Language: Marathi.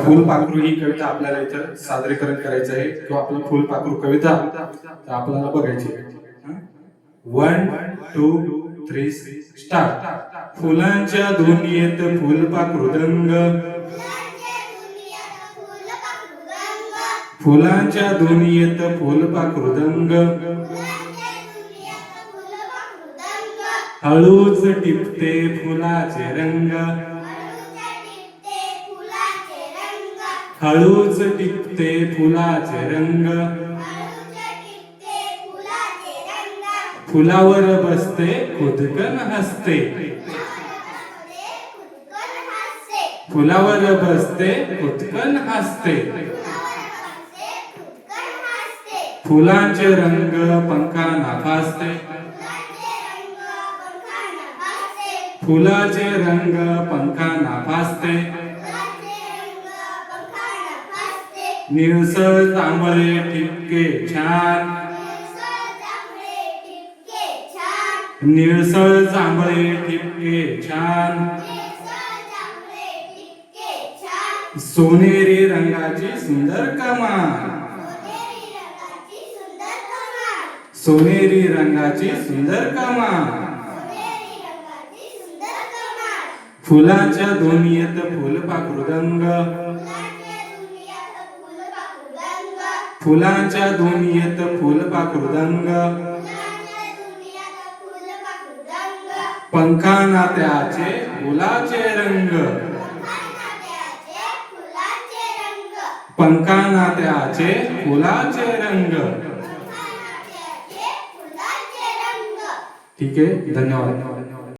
फुलपाखरू ही कविता आपल्याला इथं सादरीकरण करायचं आहे किंवा आपलं फुलपाखरू कविता आपल्याला बघायची आहे. 1 2 3 स्टार्ट. फुलांच्या दुनियेत फुलपाखरू दंग, फुलांच्या दुनियेत फुलपाखरू दंग, हळूच टिपते फुलाचे रंग, हळूच टिपते फुलाचे रंग, फुलावर बसते खुदकन हसते, फुलावर बसते खुदकन हसते, फुलांचे रंग पंखांना फासते, फुलाचे रंग पंखांना फासते, निळसर जांभळे ठिपके छान, निळसर जांभळे ठिपके छान, सोनेरी रंगाची सुंदर कमान, सोनेरी रंगाची सुंदर कमान, फुलांच्या दुनियेत फुलपाखरू दंग, फुलांच्या दुनियेत फुलपाखरू दंग, पंखांना त्याचे फुलाचे रंग, पंखांना त्याचे फुलाचे रंग. ठीक आहे, धन्यवाद.